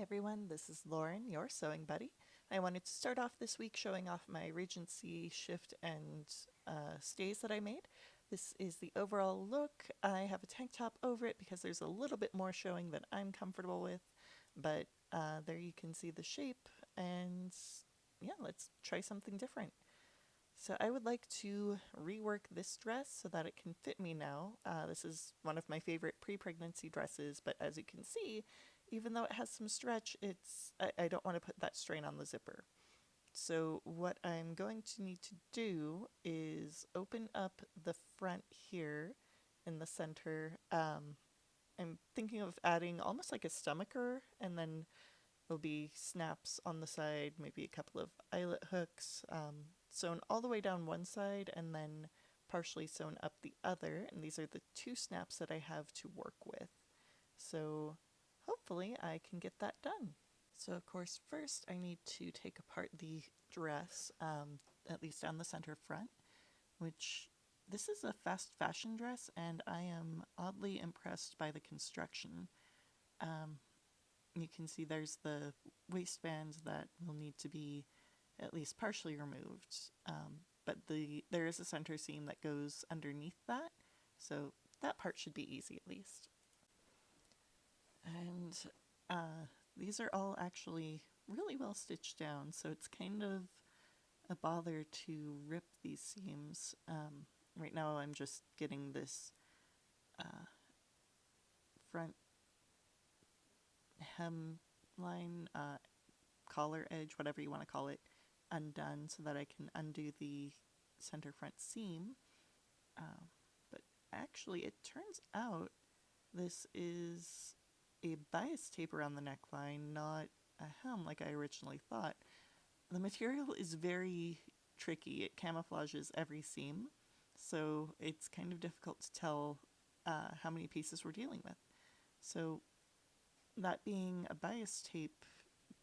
everyone, this is Lauren, your sewing buddy. I wanted to start off this week showing off my Regency shift and stays that I made. This is the overall look. I have a tank top over it because there's a little bit more showing than I'm comfortable with, but there you can see the shape, and yeah, let's try something different. So I would like to rework this dress so that it can fit me now. This is one of my favorite pre-pregnancy dresses, but as you can see, even though it has some stretch, I don't want to put that strain on the zipper. So what I'm going to need to do is open up the front here in the center. I'm thinking of adding almost like a stomacher, and then there'll be snaps on the side, maybe a couple of eyelet hooks, sewn all the way down one side and then partially sewn up the other. And these are the two snaps that I have to work with. So hopefully I can get that done. So of course, first I need to take apart the dress, at least down the center front, which this is a fast fashion dress, and I am oddly impressed by the construction. Um, you can see there's the waistband that will need to be at least partially removed, but there is a center seam that goes underneath that, so that part should be easy at least. And these are all actually really well stitched down, so it's kind of a bother to rip these seams. Right now I'm just getting this front hem line, collar edge, whatever you want to call it, undone so that I can undo the center front seam. But actually, it turns out this is a bias tape around the neckline, not a hem like I originally thought. The material is very tricky. It camouflages every seam, so it's kind of difficult to tell how many pieces we're dealing with. So that being a bias tape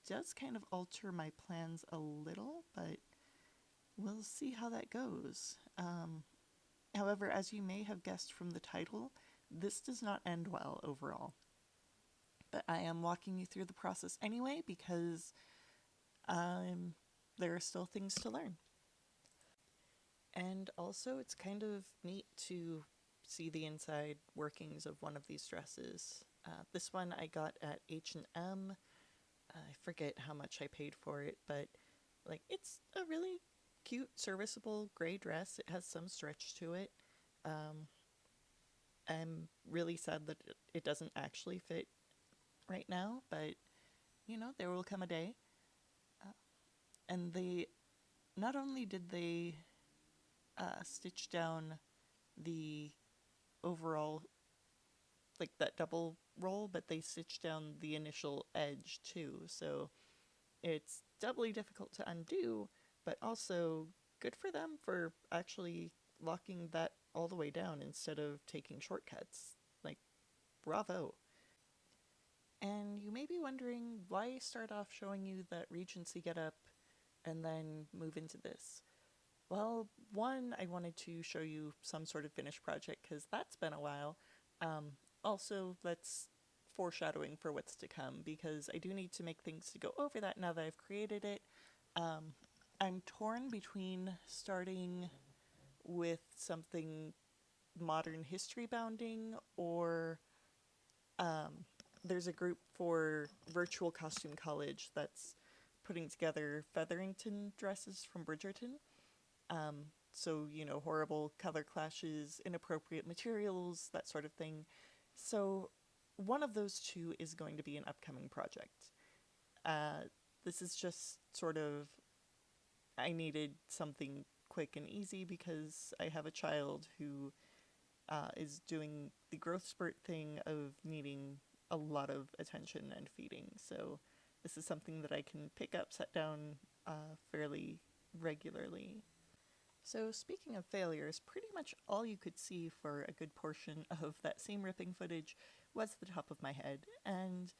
does kind of alter my plans a little, but we'll see how that goes. However, as you may have guessed from the title, this does not end well overall. But I am walking you through the process anyway because there are still things to learn. And also, it's kind of neat to see the inside workings of one of these dresses. This one I got at H&M. I forget how much I paid for it, but like it's a really cute, serviceable gray dress. It has some stretch to it. I'm really sad that it doesn't actually fit right now, but you know, there will come a day. And they not only did they stitch down the overall, like that double roll, but they stitched down the initial edge too. So it's doubly difficult to undo, but also good for them for actually locking that all the way down instead of taking shortcuts. Like, bravo. And you may be wondering why start off showing you that Regency getup and then move into this. Well, one, I wanted to show you some sort of finished project because that's been a while. Also, that's foreshadowing for what's to come because I do need to make things to go over that now that I've created it. I'm torn between starting with something modern history bounding or there's a group for virtual costume college that's putting together Featherington dresses from Bridgerton. So, you know, horrible color clashes, inappropriate materials, that sort of thing. So, one of those two is going to be an upcoming project. This is just sort of, I needed something quick and easy because I have a child who is doing the growth spurt thing of needing a lot of attention and feeding. So, this is something that I can pick up, set down fairly regularly. So speaking of failures, pretty much all you could see for a good portion of that seam ripping footage was the top of my head. And,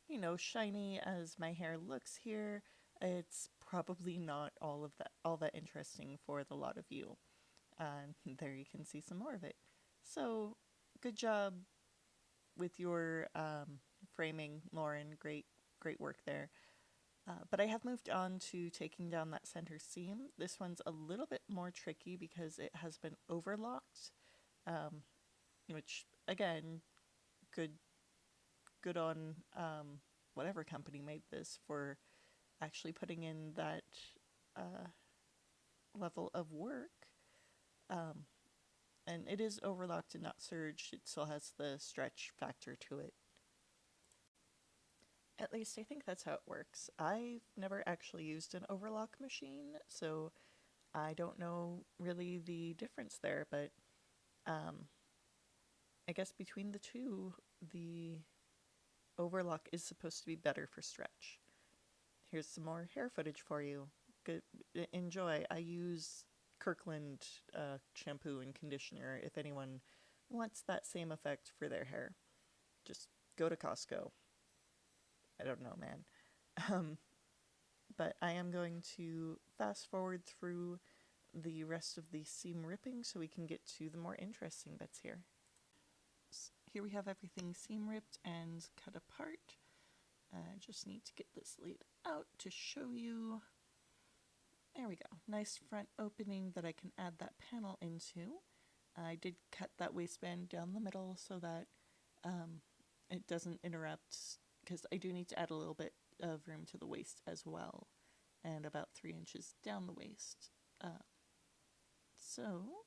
you know, shiny as my hair looks here, it's probably not all that interesting for the lot of you. And there you can see some more of it. So good job with your framing, Lauren. Great great work there. But I have moved on to taking down that center seam. This one's a little bit more tricky because it has been overlocked, um, which again, good good on whatever company made this for actually putting in that uh, level of work. Um, and it is overlocked and not surged. It still has the stretch factor to it. At least I think that's how it works. I've never actually used an overlock machine, so I don't know really the difference there, but um, I guess between the two, the overlock is supposed to be better for stretch. Here's some more hair footage for you. Good, enjoy. I use Kirkland shampoo and conditioner if anyone wants that same effect for their hair. Just go to Costco. I don't know, man. Um, but I am going to fast forward through the rest of the seam ripping so we can get to the more interesting bits here. So here we have everything seam ripped and cut apart. I just need to get this laid out to show you. There we go. Nice front opening that I can add that panel into. I did cut that waistband down the middle so that it doesn't interrupt, because I do need to add a little bit of room to the waist as well, and about 3 inches down the waist. So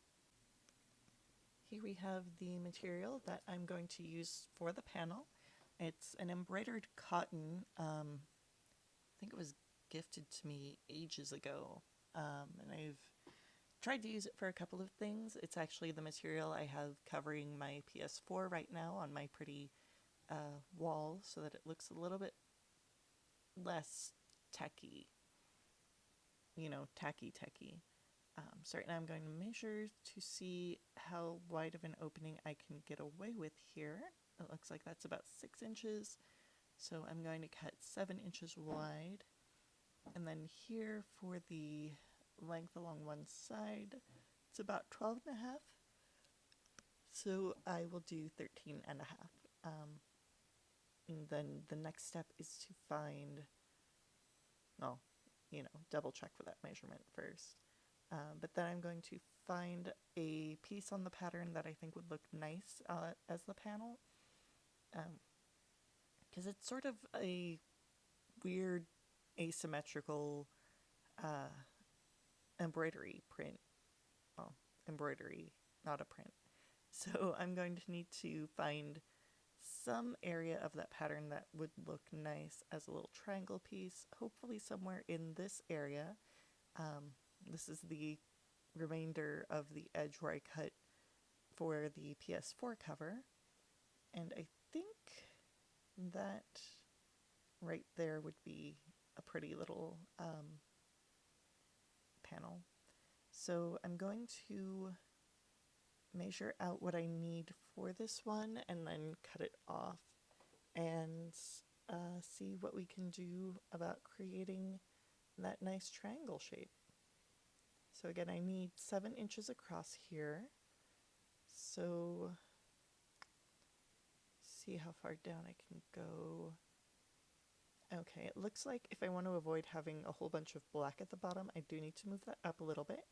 here we have the material that I'm going to use for the panel. It's an embroidered cotton. I think it was gifted to me ages ago, and I've tried to use it for a couple of things. It's actually the material I have covering my PS4 right now on my pretty wall, so that it looks a little bit less tacky, tacky. So right now I'm going to measure to see how wide of an opening I can get away with here. It looks like that's about 6 inches, so I'm going to cut 7 inches wide. And then here for the length along one side, it's about 12 and a half. So I will do 13 and a half. And then the next step is to find, double check for that measurement first. But then I'm going to find a piece on the pattern that I think would look nice as the panel. Because it's sort of a weird asymmetrical embroidery print. Well, embroidery, not a print. So I'm going to need to find some area of that pattern that would look nice as a little triangle piece, hopefully somewhere in this area. This is the remainder of the edge where I cut for the PS4 cover, and I think that right there would be a pretty little panel. So I'm going to measure out what I need for this one and then cut it off and see what we can do about creating that nice triangle shape. So again, I need 7 inches across here. So see how far down I can go. Okay, it looks like if I want to avoid having a whole bunch of black at the bottom, I do need to move that up a little bit.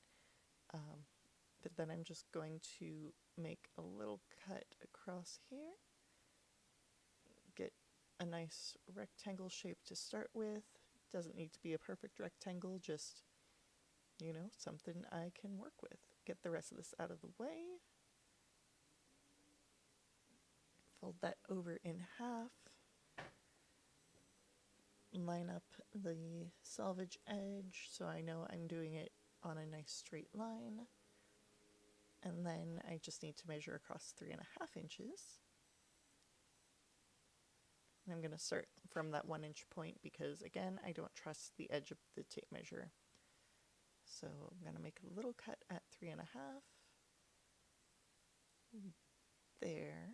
But then I'm just going to make a little cut across here. Get a nice rectangle shape to start with. Doesn't need to be a perfect rectangle, just, something I can work with. Get the rest of this out of the way. Fold that over in half. Line up the selvage edge so I know I'm doing it on a nice straight line. And then I just need to measure across 3.5 inches. And I'm going to start from that 1 inch point because, again, I don't trust the edge of the tape measure. So I'm going to make a little cut at 3.5. There.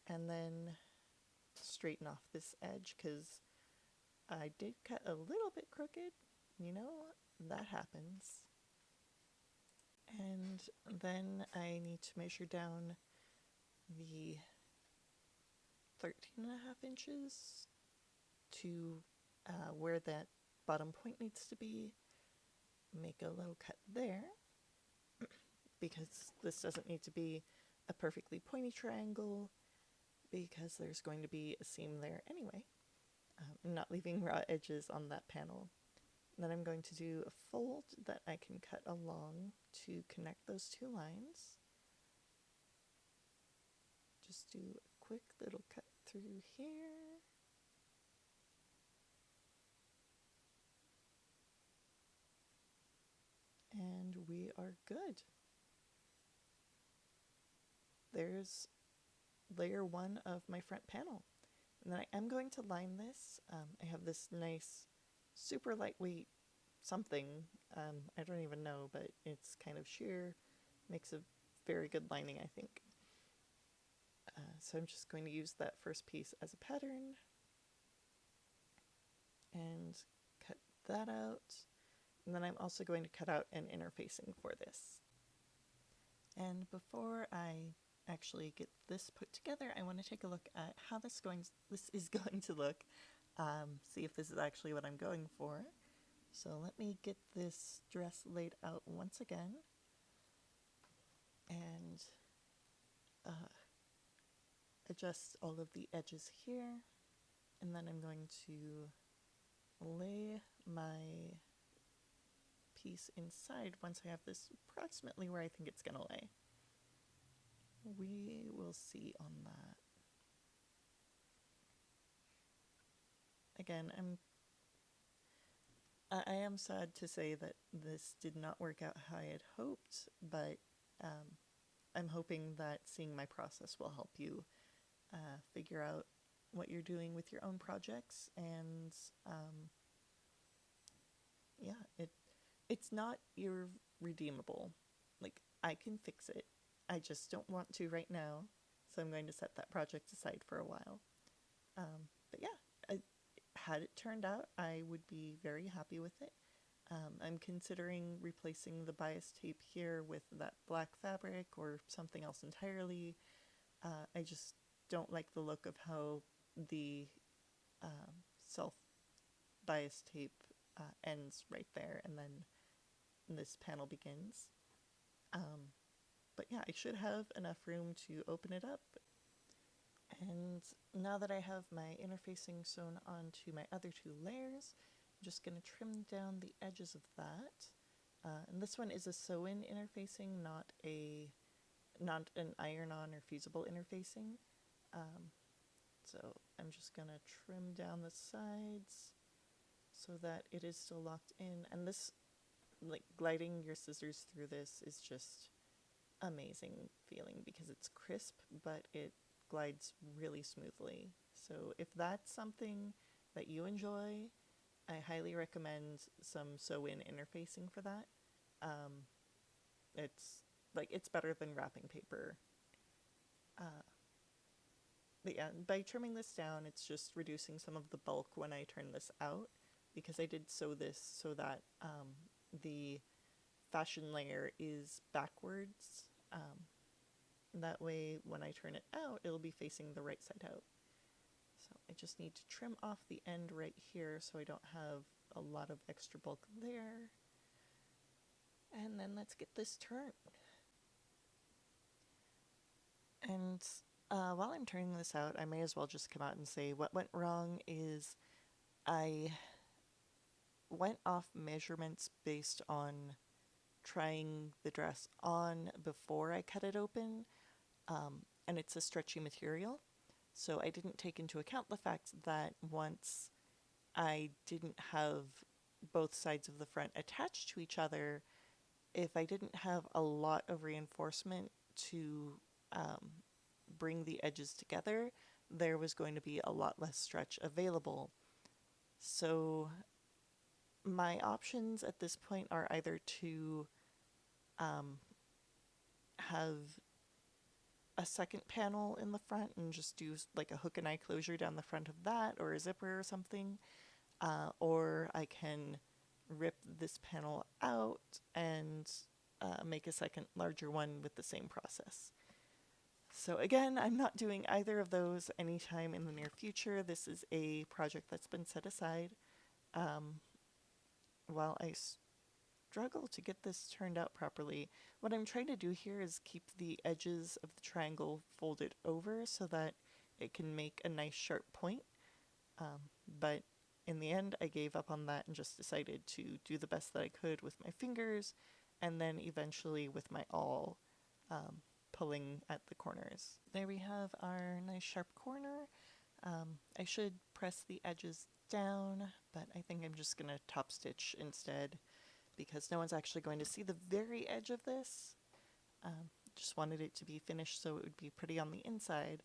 And then straighten off this edge because I did cut a little bit crooked. That happens. And then I need to measure down the 13.5 inches to where that bottom point needs to be, make a little cut there, because this doesn't need to be a perfectly pointy triangle, because there's going to be a seam there anyway. I'm not leaving raw edges on that panel. Then I'm going to do a fold that I can cut along to connect those two lines. Just do a quick little cut through here. And we are good. There's layer one of my front panel. And then I am going to line this. I have this nice, super lightweight something. I don't even know, but it's kind of sheer. Makes a very good lining, I think. So I'm just going to use that first piece as a pattern and cut that out. And then I'm also going to cut out an interfacing for this. And before I actually get this put together, I want to take a look at how this is going to look, see if this is actually what I'm going for. So let me get this dress laid out once again, and adjust all of the edges here, and then I'm going to lay my piece inside once I have this approximately where I think it's going to lay. We will see on that. Again, I am sad to say that this did not work out how I had hoped, but I'm hoping that seeing my process will help you figure out what you're doing with your own projects. And yeah, it's not irredeemable. Like, I can fix it. I just don't want to right now, so I'm going to set that project aside for a while. But yeah, had it turned out, I would be very happy with it. I'm considering replacing the bias tape here with that black fabric or something else entirely. I just don't like the look of how the self-bias tape ends right there, and then this panel begins. But yeah, I should have enough room to open it up. And now that I have my interfacing sewn onto my other two layers, I'm just going to trim down the edges of that. And this one is a sew-in interfacing, not an iron-on or fusible interfacing. So I'm just going to trim down the sides so that it is still locked in. And this, like, gliding your scissors through this is just amazing feeling because it's crisp, but it glides really smoothly. So if that's something that you enjoy, I highly recommend some sew-in interfacing for that. It's better than wrapping paper. But yeah, by trimming this down, it's just reducing some of the bulk when I turn this out, because I did sew this so that the fashion layer is backwards. That way, when I turn it out, it'll be facing the right side out. So I just need to trim off the end right here so I don't have a lot of extra bulk there. And then let's get this turned. And while I'm turning this out, I may as well just come out and say what went wrong is I went off measurements based on trying the dress on before I cut it open. And it's a stretchy material, so I didn't take into account the fact that once I didn't have both sides of the front attached to each other, if I didn't have a lot of reinforcement to bring the edges together, there was going to be a lot less stretch available. So my options at this point are either to have a second panel in the front and just do like a hook and eye closure down the front of that, or a zipper or something, or I can rip this panel out and make a second larger one with the same process. So again, I'm not doing either of those anytime in the near future. This is a project that's been set aside um, while I struggle to get this turned out properly. What I'm trying to do here is keep the edges of the triangle folded over so that it can make a nice sharp point. But in the end, I gave up on that and just decided to do the best that I could with my fingers and then eventually with my awl um, pulling at the corners. There we have our nice sharp corner. I should press the edges down, but I think I'm just going to top stitch instead because no one's actually going to see the very edge of this. Just wanted it to be finished so it would be pretty on the inside,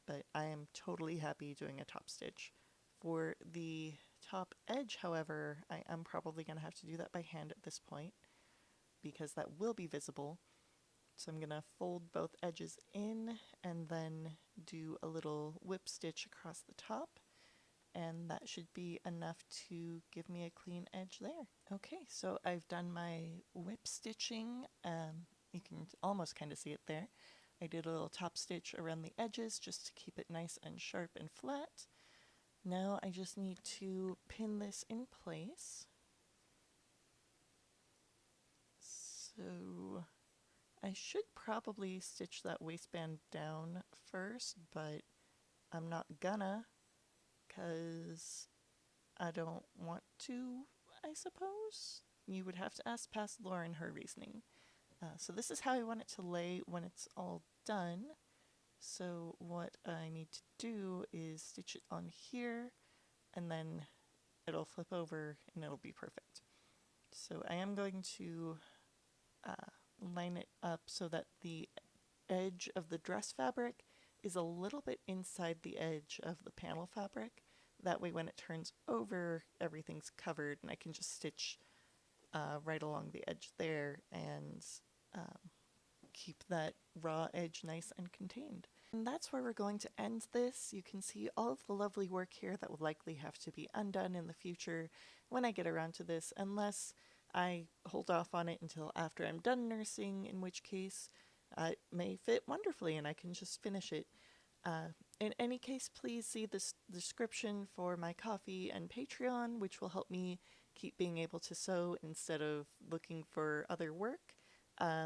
but I am totally happy doing a top stitch. For the top edge, however, I am probably going to have to do that by hand at this point because that will be visible. So I'm going to fold both edges in and then do a little whip stitch across the top, and that should be enough to give me a clean edge there. Okay, so I've done my whip stitching. You can almost kind of see it there. I did a little top stitch around the edges just to keep it nice and sharp and flat. Now I just need to pin this in place. So I should probably stitch that waistband down first, but I'm not gonna because I don't want to, I suppose. You would have to ask past Lauren her reasoning. So this is how I want it to lay when it's all done. So what I need to do is stitch it on here and then it'll flip over and it'll be perfect. So I am going to line it up so that the edge of the dress fabric is a little bit inside the edge of the panel fabric. That way when it turns over, everything's covered and I can just stitch right along the edge there and keep that raw edge nice and contained. And that's where we're going to end this. You can see all of the lovely work here that will likely have to be undone in the future when I get around to this, unless I hold off on it until after I'm done nursing, in which case it may fit wonderfully and I can just finish it. In any case, please see the description for my Ko-fi and Patreon, which will help me keep being able to sew instead of looking for other work.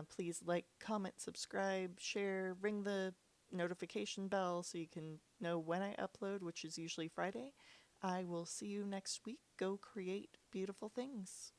Please like, comment, subscribe, share, ring the notification bell so you can know when I upload, which is usually Friday. I will see you next week. Go create beautiful things.